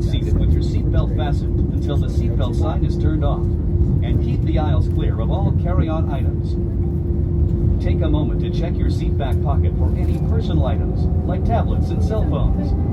seated with your seatbelt fastened until the seatbelt sign is turned off, and keep the aisles clear of all carry-on items. Take a moment to check your seat back pocket for any personal items, like tablets and cell phones.